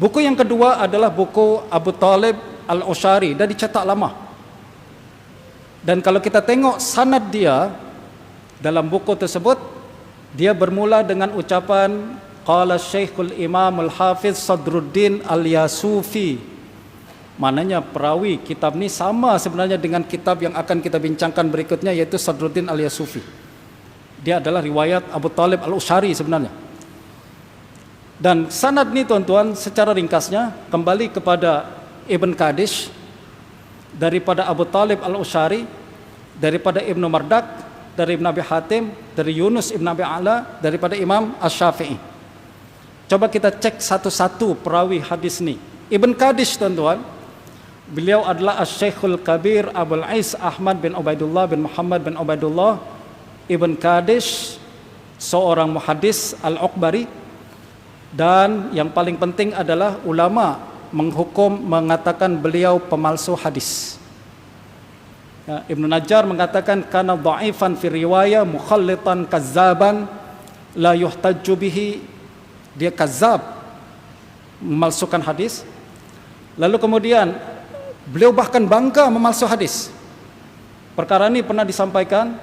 Buku yang kedua adalah buku Abu Talib Al-Ushari, dan dicetak lama. Dan kalau kita tengok sanad dia dalam buku tersebut, dia bermula dengan ucapan qala Syekhul Imam Al-Hafiz Sadruddin Al-Yasufi. Maknanya perawi kitab ni sama sebenarnya dengan kitab yang akan kita bincangkan berikutnya, yaitu Sadruddin Al-Yasufi. Dia adalah riwayat Abu Talib Al-Ushari sebenarnya. Dan sanad ni tuan-tuan secara ringkasnya kembali kepada Ibn Qadish, daripada Abu Talib Al-Ushari, daripada Ibnu Mardak, dari Ibn Abi Hatim, dari Yunus Ibn Abi A'la, daripada Imam Asy-Syafi'i. Coba kita cek satu-satu perawi hadis ni. Ibn Qadish tuan-tuan, beliau adalah Asy-Syekhul Kabir Abul Ais Ahmad bin Ubaidullah bin Muhammad bin Ubaidullah Ibn Qadish, seorang muhaddis Al-Uqbari. Dan yang paling penting adalah ulama mengatakan beliau pemalsu hadis. Ya, Ibnu Najjar mengatakan kana dha'ifan fi riwayah mukhallitan kazzaban la yuhtajju bihi. Dia kazzab, memalsukan hadis. Lalu kemudian beliau bahkan bangga memalsu hadis. Perkara ini pernah disampaikan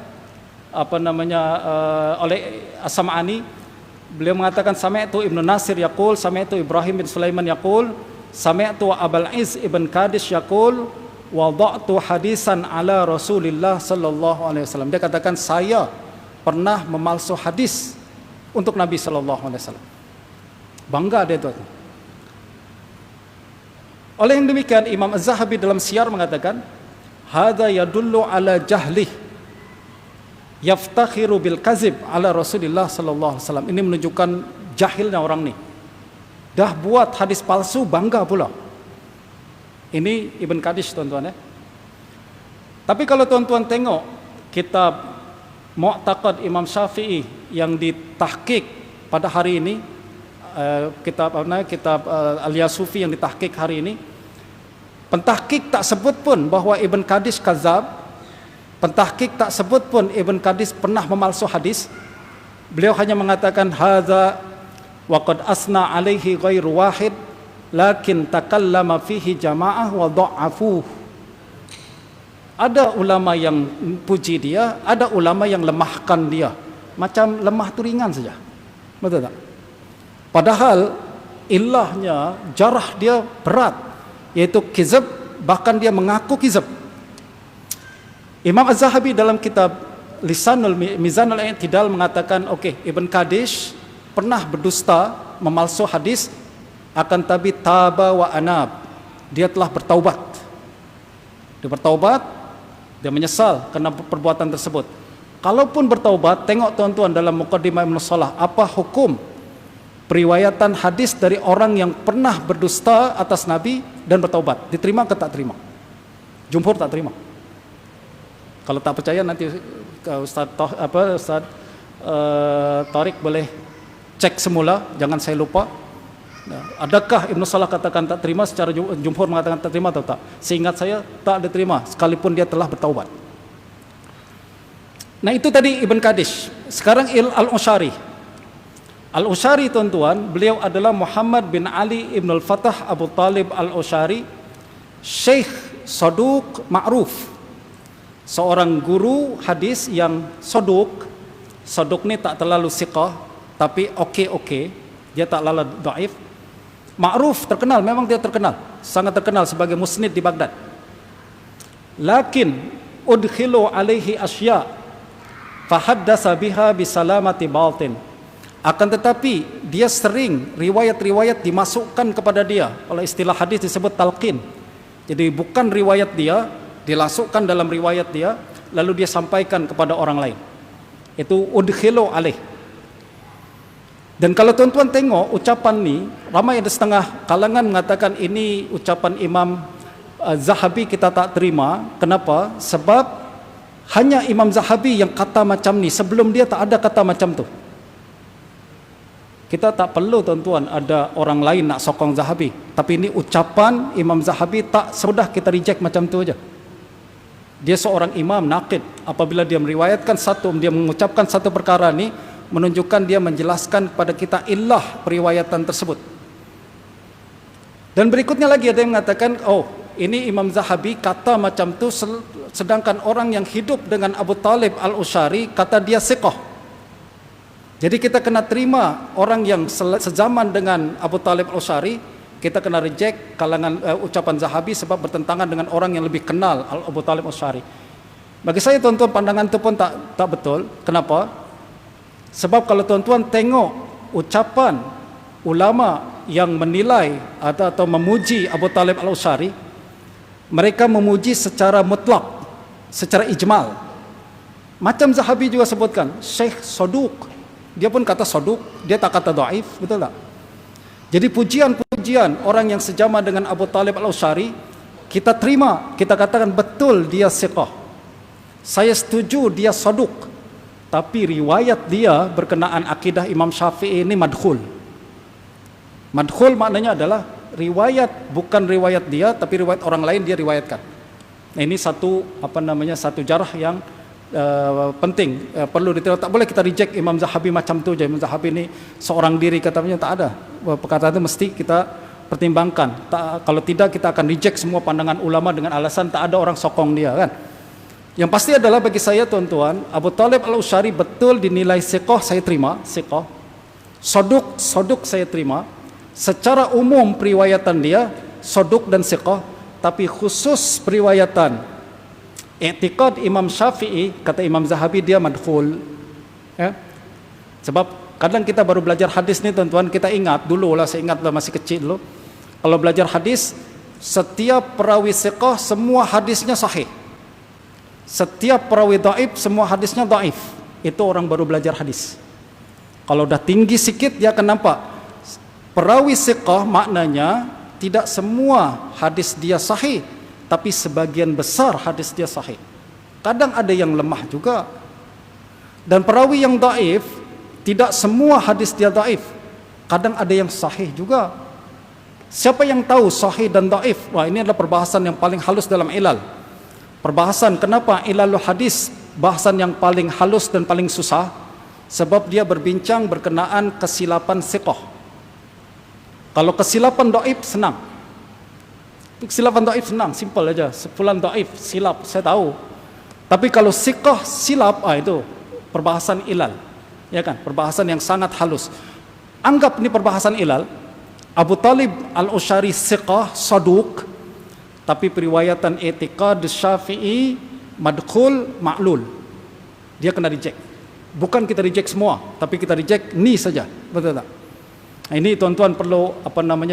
oleh As-Sam'ani. Beliau mengatakan sami'tu Ibnu Nasir yaqul, sami'tu Ibrahim bin Sulaiman yaqul, sami'tu Abul Iz Ibn Qadish yaqul, wada'tu hadisan ala Rasulillah sallallahu alaihi wasallam. Dia katakan saya pernah memalsu hadis untuk Nabi sallallahu alaihi wasallam. Bangga dia tuan. Oleh yang demikian Imam Az-Zahabi dalam Siyar mengatakan hadza yadullu ala jahlih yaftakhiru bil kazib ala Rasulillah sallallahu alaihi wasallam. Ini menunjukkan jahilnya orang ni. Dah buat hadis palsu bangga pula. Ini Ibn Qadish tuan-tuan ya. Tapi kalau tuan-tuan tengok kitab Mu'taqad Imam Syafi'i yang ditahqiq pada hari ini, kitab Al-Yasufi yang ditahqiq hari ini, pentahqiq tak sebut pun bahawa Ibn Qadish kazab. Pentahqiq tak sebut pun Ibn Qadish pernah memalsu hadis. Beliau hanya mengatakan hadza wa qad asna alaihi ghairu wahid lakin takallama fihi jamaah wa dha'afuh. Ada ulama yang puji dia, ada ulama yang lemahkan dia. Macam lemah tu ringan saja. Betul tak? Padahal ilahnya, jarah dia berat, yaitu kizab, bahkan dia mengaku kizab. Imam Az-Zahabi dalam kitab Mizanul I'tidal mengatakan Ibn Qadish pernah berdusta, memalsu hadis, akan tapi taba wa anab. Dia telah bertaubat. Dia bertaubat, dia menyesal kerana perbuatan tersebut. Kalaupun bertaubat, tengok tuan-tuan dalam Muqaddimah Ibn Salah, apa hukum periwayatan hadis dari orang yang pernah berdusta atas Nabi dan bertaubat? Diterima atau tak terima? Jumhur tak terima. Kalau tak percaya nanti Ustaz Tariq boleh cek semula, jangan saya lupa. Adakah Ibn Salah katakan tak terima, secara jumhur mengatakan tak terima atau tak? Seingat saya tak diterima sekalipun dia telah bertaubat. Nah itu tadi Ibn Qadish. Sekarang Al-Ushari. Al-Ushari tuan-tuan, beliau adalah Muhammad bin Ali Ibn Al-Fatah Abu Talib Al-Ushari, Syekh Saduq Ma'ruf, seorang guru hadis yang soduk. Soduk ni tak terlalu siqah, tapi okey, dia tak lalu dhaif. Ma'ruf, terkenal, memang dia terkenal, sangat terkenal sebagai musnid di Baghdad. Lakin udkhilu alaihi asya fahaddasa biha bisalamati batin. Akan tetapi dia sering riwayat-riwayat dimasukkan kepada dia, oleh istilah hadis disebut talqin. Jadi bukan riwayat dia dilasukkan dalam riwayat dia, lalu dia sampaikan kepada orang lain. Itu udkhilu alaih. Dan kalau tuan-tuan tengok ucapan ni, ramai ada setengah kalangan mengatakan ini ucapan Imam Zahabi kita tak terima. Kenapa? Sebab hanya Imam Zahabi yang kata macam ni, sebelum dia tak ada kata macam tu. Kita tak perlu tuan-tuan ada orang lain nak sokong Zahabi, tapi ini ucapan Imam Zahabi, tak semudah kita reject macam tu aja. Dia seorang imam naqid. Apabila dia meriwayatkan dia mengucapkan satu perkara ni, menunjukkan dia menjelaskan kepada kita illah periwayatan tersebut. Dan berikutnya lagi ada yang mengatakan, oh ini Imam Zahabi kata macam tu, sedangkan orang yang hidup dengan Abu Talib al-Usyari kata dia siqah. Jadi kita kena terima orang yang sezaman dengan Abu Talib al-Usyari, kita kena reject kalangan ucapan Zahabi sebab bertentangan dengan orang yang lebih kenal Abu Talib al-Usyari. Bagi saya tuan-tuan, pandangan itu pun tak betul. Kenapa? Sebab kalau tuan-tuan tengok ucapan ulama yang menilai atau memuji Abu Talib al-Usyari, mereka memuji secara mutlak, secara ijmal. Macam Zahabi juga sebutkan, Syekh Saduq, dia pun kata Saduq, dia tak kata dhaif, betul tak? Jadi pujian-pujian orang yang sejaman dengan Abu Talib al-Usyari kita terima, kita katakan betul dia siqah. Saya setuju dia Saduq. Tapi riwayat dia berkenaan akidah Imam Syafi'i ini madkhul. Madkhul maknanya adalah riwayat, bukan riwayat dia, tapi riwayat orang lain dia riwayatkan. Nah, ini satu satu jarah yang penting, perlu diterima. Tak boleh kita reject Imam Zahabi macam tu je. Imam Zahabi ini seorang diri, katanya tak ada. Perkataan itu mesti kita pertimbangkan. Kalau tidak kita akan reject semua pandangan ulama dengan alasan tak ada orang sokong dia, kan. Yang pasti adalah bagi saya tuan-tuan, Abu Talib al-Usyari betul dinilai siqah, saya terima siqah. Saduq saya terima. Secara umum periwayatan dia saduq dan siqah, tapi khusus periwayatan i'tiqad Imam Syafi'i, kata Imam Zahabi dia madkhul. Ya. Sebab kadang kita baru belajar hadis ni tuan-tuan, kita ingat dulu lah, saya ingat lah masih kecil dulu, kalau belajar hadis, setiap perawi siqah semua hadisnya sahih. Setiap perawi dhaif semua hadisnya dhaif. Itu orang baru belajar hadis. Kalau dah tinggi sikit dia akan nampak perawi siqah maknanya tidak semua hadis dia sahih, tapi sebagian besar hadis dia sahih. Kadang ada yang lemah juga. Dan perawi yang dhaif, tidak semua hadis dia dhaif. Kadang ada yang sahih juga. Siapa yang tahu sahih dan dhaif? Wah, ini adalah perbahasan yang paling halus dalam ilal. Perbahasan kenapa ilalul hadis bahasan yang paling halus dan paling susah? Sebab dia berbincang berkenaan kesilapan siqah. Kalau kesilapan dhaif senang. Kesilapan dhaif senang, simple aja. Fulan dhaif, silap, saya tahu. Tapi kalau siqah silap, itu perbahasan ilal. Ya kan? Perbahasan yang sangat halus. Anggap ini perbahasan ilal. Abu Talib al-Usyari siqah, saduq, tapi periwayatan i'tiqad Syafi'i madkhul, ma'lul. Dia kena reject. Bukan kita reject semua, tapi kita reject ni saja. Betul tak? Nah, ini tuan-tuan perlu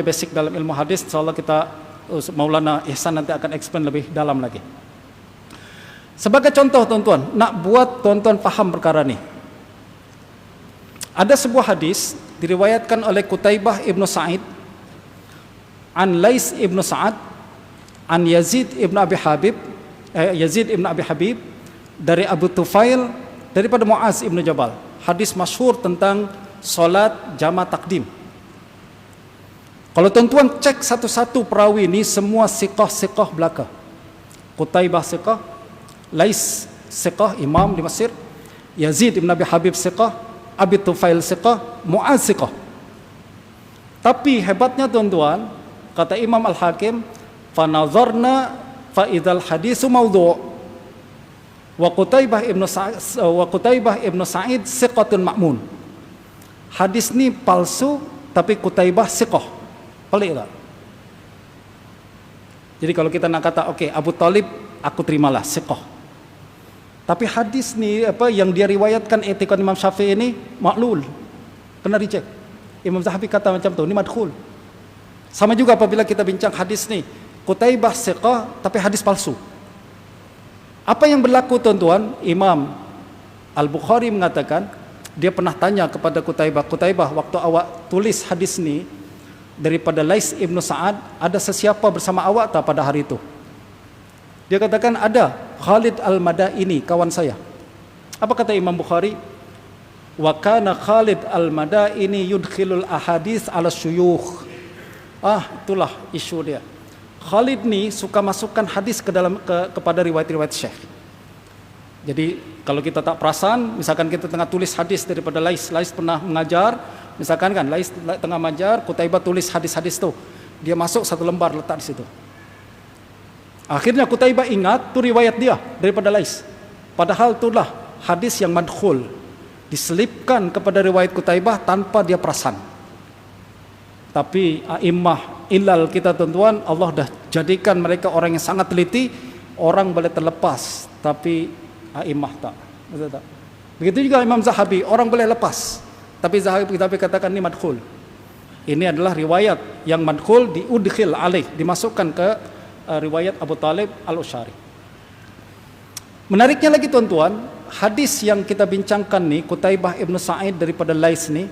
basic dalam ilmu hadis. InsyaAllah kita Maulana Ihsan nanti akan explain lebih dalam lagi. Sebagai contoh tuan-tuan, nak buat tuan-tuan faham perkara ni. Ada sebuah hadis diriwayatkan oleh Qutaibah ibn Sa'id an Lais ibn Sa'ad an Yazid ibn Abi Habib dari Abu Tufail daripada Muaz ibn Jabal. Hadis masyhur tentang solat jama' takdim. Kalau tuan-tuan cek satu-satu perawi ini, semua siqah belaka. Qutaibah siqah, Lais siqah, imam di Mesir, Yazid ibn Abi Habib siqah, Abi Tufail siqah, Muaz siqah. Tapi hebatnya tuan-tuan, kata Imam Al-Hakim, fanazarna fa idzal hadisu maudhu' wa Qutaibah ibn Sa'id siqatun ma'mun. Hadis ni palsu tapi Qutaibah siqah. Pelik tak? Jadi kalau kita nak kata okey, Abu Talib aku terimalah siqah. Tapi hadis ni yang dia riwayatkan i'tiqad Imam Syafi'i ini ma'lul. Kena reject. Imam Zahabi kata macam tu, ni madkhul. Sama juga apabila kita bincang hadis ni, Qutaibah siqah tapi hadis palsu. Apa yang berlaku tuan-tuan? Imam Al-Bukhari mengatakan dia pernah tanya kepada Qutaibah, waktu awak tulis hadis ni daripada Lais ibn Sa'ad, ada sesiapa bersama awak tak pada hari itu? Dia katakan ada, Khalid al-Madaini, kawan saya. Apa kata Imam Bukhari? Wa kana Khalid al-Madaini yudkhilul ahadits ala syuyukh. Itulah isu dia. Khalid ni suka masukkan hadis kepada riwayat-riwayat syekh. Jadi kalau kita tak perasan, misalkan kita tengah tulis hadis daripada Lais pernah mengajar, misalkan kan Lais tengah mengajar, Qutaibah tulis hadis-hadis tu. dia masuk satu lembar letak di situ. Akhirnya Qutaibah ingat tu riwayat dia daripada Lais. Padahal itulah hadis yang madkhul, diselipkan kepada riwayat Qutaibah tanpa dia perasan. Tapi a'immah ilal kita tuan-tuan, Allah dah jadikan mereka orang yang sangat teliti. Orang boleh terlepas, tapi a'immah tak. Betul tak? Begitu juga Imam Zahabi, orang boleh lepas, tapi Zahabi katakan ini madkhul. Ini adalah riwayat yang madkhul, diudkhil alaih, dimasukkan ke riwayat Abu Talib al-Ushari. Menariknya lagi tuan-tuan, hadis yang kita bincangkan nih, Qutaibah ibn Sa'id daripada Lais nih,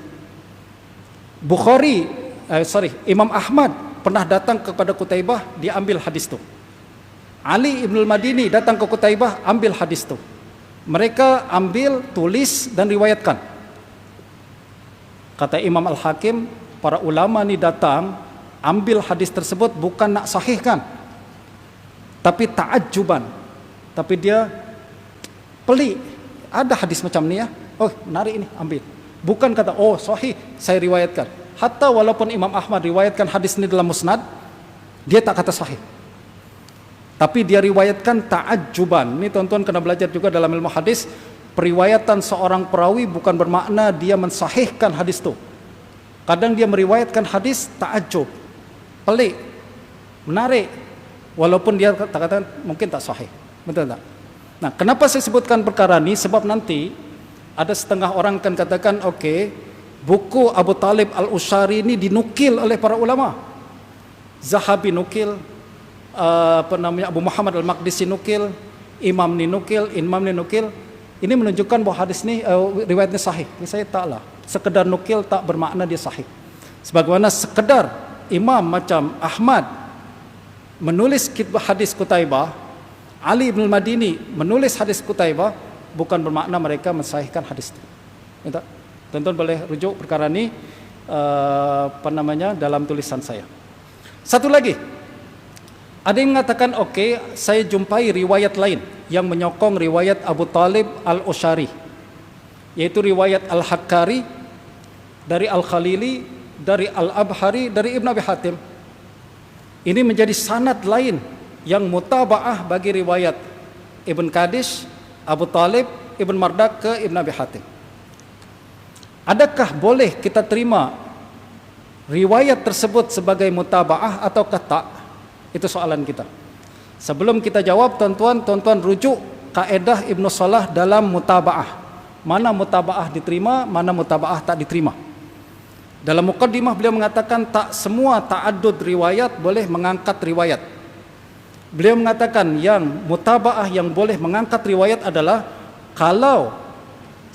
Imam Ahmad pernah datang kepada Qutaibah, dia ambil hadis itu. Ali ibn al-Madini datang ke Qutaibah, ambil hadis itu. Mereka ambil, tulis dan riwayatkan. Kata Imam Al-Hakim, para ulama ni datang ambil hadis tersebut bukan nak sahihkan, tapi ta'ajjuban. Tapi dia pelik, ada hadis macam ni ya, oh menarik ini, ambil. Bukan kata oh sahih, saya riwayatkan. Hatta walaupun Imam Ahmad riwayatkan hadis ini dalam musnad, dia tak kata sahih, tapi dia riwayatkan ta'ajjuban. Ini tuan-tuan kena belajar juga dalam ilmu hadis. Periwayatan seorang perawi bukan bermakna dia mensahihkan hadis itu. Kadang dia meriwayatkan hadis ta'ajjub, pelik, menarik, walaupun dia katakan mungkin tak sahih. Betul tak? Nah, kenapa saya sebutkan perkara ini? Sebab nanti ada setengah orang akan katakan, okey, buku Abu Talib al-Ushari ini dinukil oleh para ulama. Zahabi nukil, Abu Muhammad al-Maqdisi nukil, Imam ni nukil. Ini menunjukkan bahawa hadis ni riwayatnya sahih. Ini saya taklah. Sekedar nukil tak bermakna dia sahih. Sebagaimana sekedar imam macam Ahmad menulis hadis Qutaibah, Ali ibn al-Madini menulis hadis Qutaibah, bukan bermakna mereka mensahihkan hadis itu. Tuan-tuan boleh rujuk perkara ini dalam tulisan saya. Satu lagi, ada yang mengatakan okey, saya jumpai riwayat lain yang menyokong riwayat Abu Talib al-Ushari, yaitu riwayat Al-Hakkari dari Al-Khalili, dari Al-Abhari, dari Ibn Abi Hatim. Ini menjadi sanad lain yang mutaba'ah bagi riwayat Ibn Qadish, Abu Talib, Ibn Mardak ke Ibn Abi Hatim. Adakah boleh kita terima riwayat tersebut sebagai mutaba'ah ataukah tak? Itu soalan kita. Sebelum kita jawab, tuan-tuan rujuk kaedah Ibnu Salah dalam mutaba'ah. Mana mutaba'ah diterima, mana mutaba'ah tak diterima. Dalam muqaddimah beliau mengatakan tak semua ta'addud riwayat boleh mengangkat riwayat. Beliau mengatakan yang mutaba'ah yang boleh mengangkat riwayat adalah kalau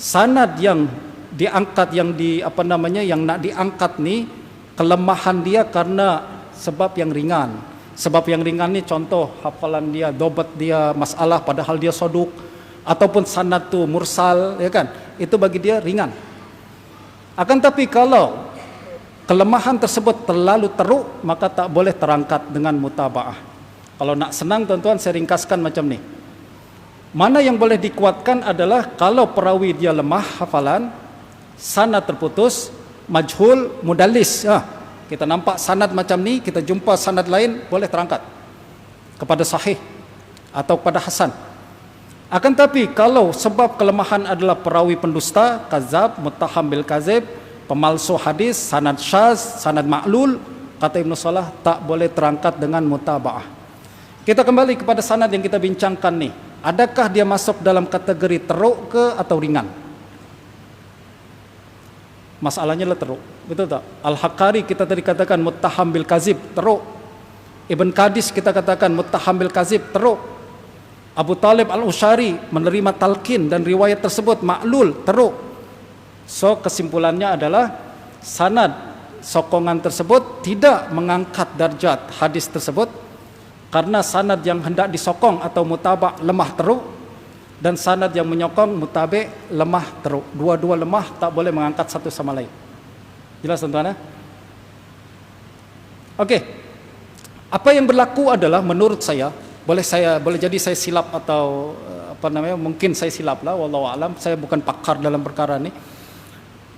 sanad yang diangkat, yang nak diangkat ni kelemahan dia karena sebab yang ringan. Sebab yang ringan ni contoh hafalan dia, dobat dia masalah padahal dia soduk, ataupun sanad tu mursal, ya kan? Itu bagi dia ringan. Akan tapi kalau kelemahan tersebut terlalu teruk, maka tak boleh terangkat dengan mutaba'ah. Kalau nak senang tuan-tuan, saya ringkaskan macam ni. Mana yang boleh dikuatkan adalah kalau perawi dia lemah hafalan, sanad terputus, majhul, mudallis. Kita nampak sanad macam ni, kita jumpa sanad lain, boleh terangkat kepada sahih atau kepada hasan. Akan tapi kalau sebab kelemahan adalah perawi pendusta, kazab, muttaham bil kazib, pemalsu hadis, sanad syaz, sanad ma'lul, kata Ibnu Salah tak boleh terangkat dengan mutaba'ah. Kita kembali kepada sanad yang kita bincangkan ni. Adakah dia masuk dalam kategori teruk ke atau ringan? Masalahnya lah teruk, betul tak? Al-Hakkari kita tadi katakan muttaham bil kazib, teruk. Ibn Qadish kita katakan muttaham bil kazib, teruk. Abu Talib al-Ushari menerima talqin dan riwayat tersebut ma'lul, teruk. So kesimpulannya adalah sanad sokongan tersebut tidak mengangkat darjat hadis tersebut, karena sanad yang hendak disokong atau mutabak lemah teruk, dan sanad yang menyokong mutabik lemah teruk. Dua-dua lemah, tak boleh mengangkat satu sama lain. Jelas tuan-tuan? Okey. Apa yang berlaku adalah menurut saya, boleh jadi saya silap atau mungkin saya silap lah, wallahu alam, saya bukan pakar dalam perkara ini.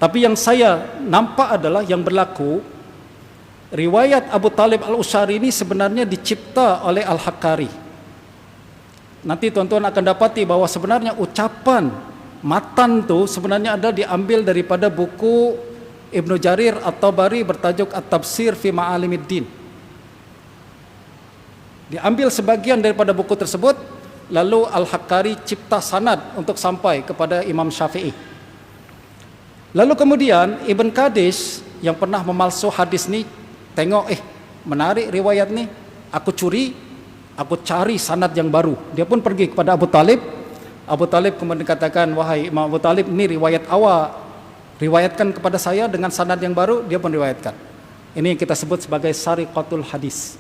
Tapi yang saya nampak adalah yang berlaku, riwayat Abu Talib Al-Usyari ini sebenarnya dicipta oleh Al-Haqqari. Nanti tuan-tuan akan dapati bahwa sebenarnya ucapan matan tu sebenarnya ada diambil daripada buku Ibnu Jarir At-Tabari bertajuk At-Tafsir fi Ma'alimiddin. Diambil sebagian daripada buku tersebut, lalu Al-Haqqari cipta sanad untuk sampai kepada Imam Syafi'i. Lalu kemudian Ibn Qadish yang pernah memalsu hadis ni tengok, menarik riwayat ni, aku curi, aku cari sanad yang baru. Dia pun pergi kepada Abu Talib. Abu Talib kemudian katakan, wahai Imam Abu Talib, ini riwayat awak, riwayatkan kepada saya dengan sanad yang baru. Dia pun riwayatkan. Ini yang kita sebut sebagai sariqatul hadis.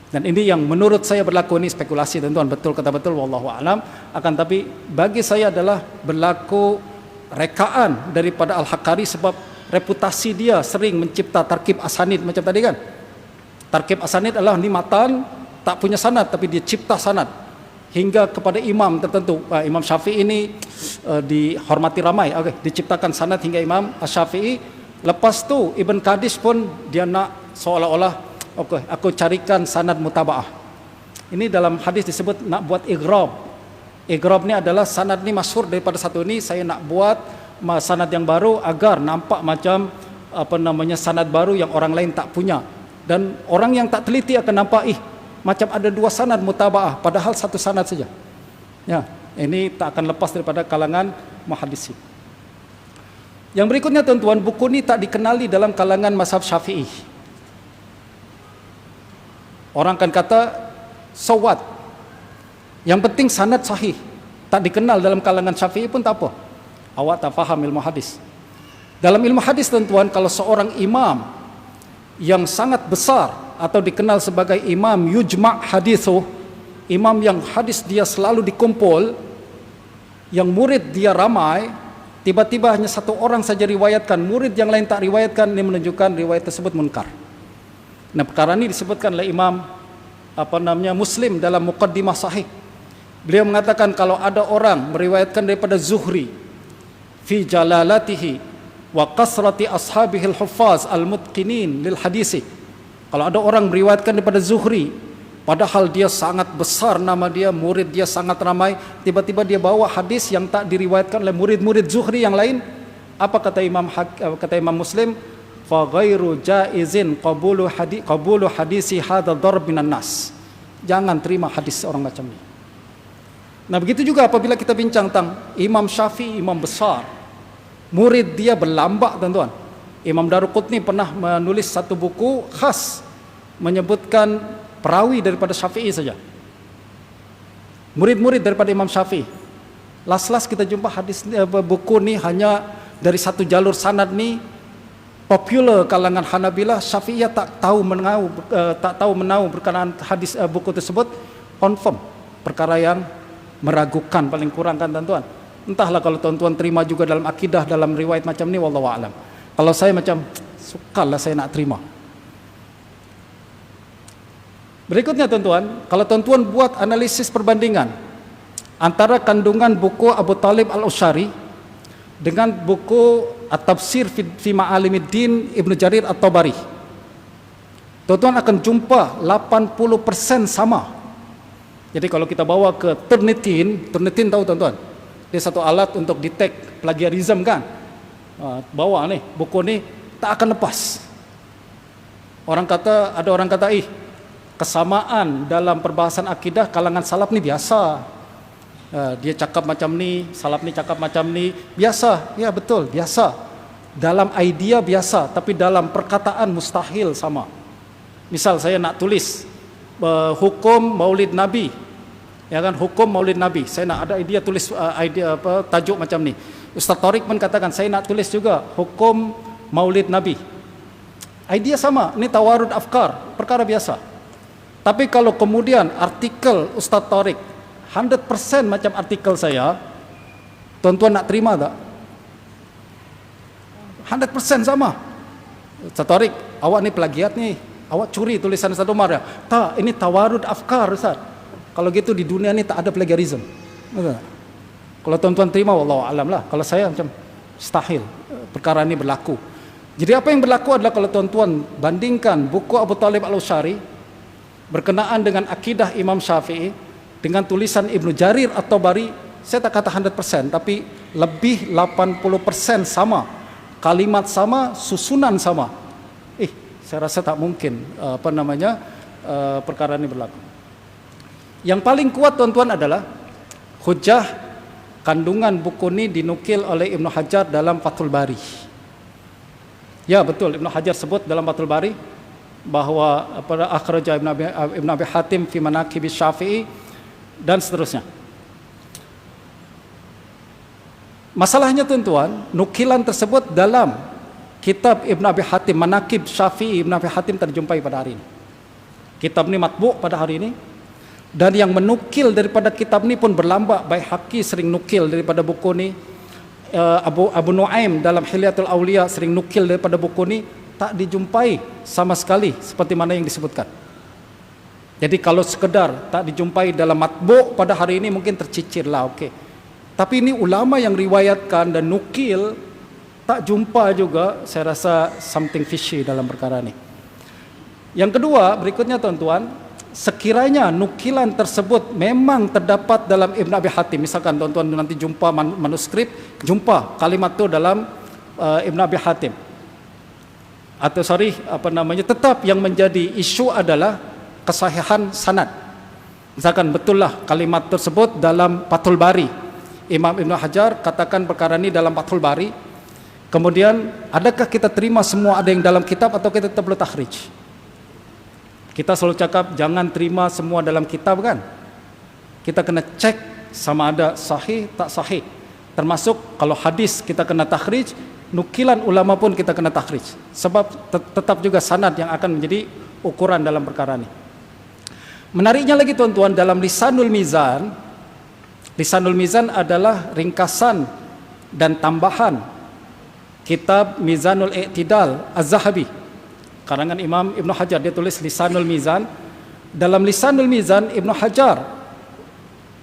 Dan ini yang menurut saya berlaku, ini spekulasi tuan-tuan, betul kata betul, wallahu a'lam. Akan tapi bagi saya adalah berlaku rekaan daripada Al-Haqqari, sebab reputasi dia sering mencipta tarkib asanid macam tadi kan. Tarkib asanid adalah ni matan tak punya sanad, tapi dia cipta sanad hingga kepada imam tertentu. Imam Syafi'i ini dihormati ramai, diciptakan sanad hingga Imam Syafi'i. Lepas tu Ibn Qadish pun dia nak seolah-olah aku carikan sanad mutaba'ah. Ini dalam hadis disebut nak buat igrab. Igrab ni adalah sanad ni masyhur daripada satu ni, saya nak buat sanad yang baru agar nampak macam sanad baru yang orang lain tak punya. Dan orang yang tak teliti akan nampak macam ada dua sanad mutaba'ah padahal satu sanad saja. Ya, ini tak akan lepas daripada kalangan muhaddisin. Yang berikutnya tuan-tuan, buku ni tak dikenali dalam kalangan mazhab Syafi'i. Orang akan kata, so what? Yang penting sanad sahih. Tak dikenal dalam kalangan Syafi'i pun tak apa. Awak tak faham ilmu hadis. Dalam ilmu hadis tuan-tuan, kalau seorang imam yang sangat besar atau dikenal sebagai imam yujma' hadithu, imam yang hadis dia selalu dikumpul, yang murid dia ramai, tiba-tiba hanya satu orang saja riwayatkan, murid yang lain tak riwayatkan, ini menunjukkan riwayat tersebut munkar. Nah, perkara ini disebutkan oleh Imam Muslim dalam Muqaddimah Sahih. Beliau mengatakan kalau ada orang meriwayatkan daripada Zuhri fi jalalatihi wa kasrati ashabihil huffaz al-mutqinin lil hadisi. Kalau ada orang meriwayatkan daripada Zuhri, padahal dia sangat besar nama dia, murid dia sangat ramai, tiba-tiba dia bawa hadis yang tak diriwayatkan oleh murid-murid Zuhri yang lain, apa kata Imam Muslim? Fa ghairu jaizin qabulu hadisi hadha darb minan nas. Jangan terima hadis orang macam ni. Nah, begitu juga apabila kita bincang tentang Imam Syafi'i, imam besar, murid dia berlambak tuan-tuan. Imam Daruqutni pernah menulis satu buku khas menyebutkan perawi daripada Syafi'i saja, murid-murid daripada Imam Syafi'i. Las-las kita jumpa hadis buku ni hanya dari satu jalur sanad ni, popular kalangan Hanabilah, Syafi'iyah tak tahu menau berkenaan hadis buku tersebut, confirm perkara yang meragukan paling kurang kan tuan-tuan. Entahlah kalau tuan-tuan terima juga dalam akidah, dalam riwayat macam ni, wallahu a'lam. Kalau saya macam sukalah saya nak terima. Berikutnya tuan-tuan, kalau tuan-tuan buat analisis perbandingan antara kandungan buku Abu Talib Al-Usyari dengan buku At-Tafsir fi Ma'alimiddin Ibnu Jarir At-Tabari, tuan-tuan akan jumpa 80% sama. Jadi kalau kita bawa ke Turnitin tahu tuan-tuan, dia satu alat untuk detect plagiarism kan. Bawa nih buku ni tak akan lepas. Ada orang kata kesamaan dalam perbahasan akidah kalangan salaf ni biasa. Dia cakap macam ni, salaf ni cakap macam ni, biasa. Ya betul, biasa. Dalam idea biasa, tapi dalam perkataan mustahil sama. Misal saya nak tulis hukum Maulid Nabi, ya kan, hukum Maulid Nabi. Saya nak ada idea tulis tajuk macam ni. Ustaz Tariq pun katakan saya nak tulis juga hukum Maulid Nabi. Idea sama, ini tawarud afkar, perkara biasa. Tapi kalau kemudian artikel Ustaz Tariq 100% macam artikel saya, tuan-tuan nak terima tak? 100% sama. Ustaz Tariq, awak ni plagiat ni, awak curi tulisan Ustaz Umar ya? Tak, ini tawarud afkar Ustaz. Kalau gitu di dunia ni tak ada plagiarism. Kalau tuan-tuan terima, wallahu alam lah. Kalau saya macam mustahil perkara ini berlaku. Jadi apa yang berlaku adalah kalau tuan-tuan bandingkan buku Abu Talib Al-Usyari berkenaan dengan akidah Imam Syafi'i dengan tulisan Ibnu Jarir At-Tabari, saya tak kata 100%, tapi lebih 80% sama, kalimat sama, susunan sama. Saya rasa tak mungkin perkara ini berlaku. Yang paling kuat tuan-tuan adalah hujah kandungan buku ini dinukil oleh Ibnu Hajar dalam Fathul Bari. Ya betul, Ibnu Hajar sebut dalam Fathul Bari bahwa akhraja Ibnu Abi Hatim fi Manaqib Syafi'i dan seterusnya. Masalahnya tuan-tuan, nukilan tersebut dalam kitab Ibnu Abi Hatim Manaqib Syafi'i Ibnu Abi Hatim terjumpai pada hari ini. Kitab ini matbu' pada hari ini, dan yang menukil daripada kitab ini pun berlambak. Baihaqi sering nukil daripada buku ini, Abu Nuaim dalam Hilyatul Auliya sering nukil daripada buku ini. Tak dijumpai sama sekali seperti mana yang disebutkan. Jadi kalau sekedar tak dijumpai dalam matbu' pada hari ini mungkin tercicir lah, okey. Tapi ini ulama yang riwayatkan dan nukil, tak jumpa juga. Saya rasa something fishy dalam perkara ini. Yang kedua, berikutnya tuan-tuan, sekiranya nukilan tersebut memang terdapat dalam Ibn Abi Hatim, misalkan tuan-tuan nanti jumpa manuskrip, jumpa kalimat itu dalam Ibn Abi Hatim, atau tetap yang menjadi isu adalah kesahihan sanad. Misalkan betullah kalimat tersebut dalam Fathul Bari, Imam Ibnu Hajar katakan perkara ini dalam Fathul Bari, kemudian adakah kita terima semua ada yang dalam kitab atau kita tetap perlu takhrij? Kita selalu cakap jangan terima semua dalam kitab kan. Kita kena cek sama ada sahih tak sahih. Termasuk kalau hadis kita kena takhrij, nukilan ulama pun kita kena takhrij. Sebab tetap juga sanad yang akan menjadi ukuran dalam perkara ini. Menariknya lagi tuan-tuan, dalam Lisanul Mizan, Lisanul Mizan adalah ringkasan dan tambahan kitab Mizanul I'tidal Az-Zahabi, karangan Imam Ibnu Hajar. Dia tulis Lisanul Mizan. Dalam Lisanul Mizan, Ibnu Hajar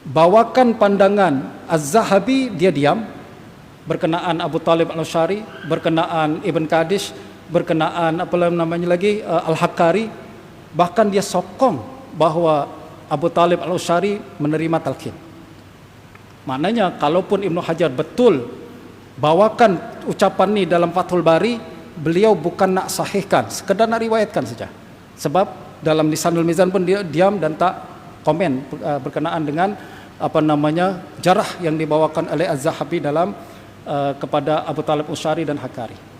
bawakan pandangan Az-Zahabi, dia diam, berkenaan Abu Talib Al-Usyari, berkenaan Ibn Qadish, berkenaan Al-Haqqari. Bahkan dia sokong bahwa Abu Talib Al-Usyari menerima talqin. Maknanya kalaupun Ibnu Hajar betul bawakan ucapan ini dalam Fathul Bari, beliau bukan nak sahihkan, sekedar nak riwayatkan saja. Sebab dalam Lisanul Mizan pun dia diam dan tak komen berkenaan dengan jarah yang dibawakan oleh Az-Zahabi dalam kepada Abu Talib Al-Usyari dan Haqqari.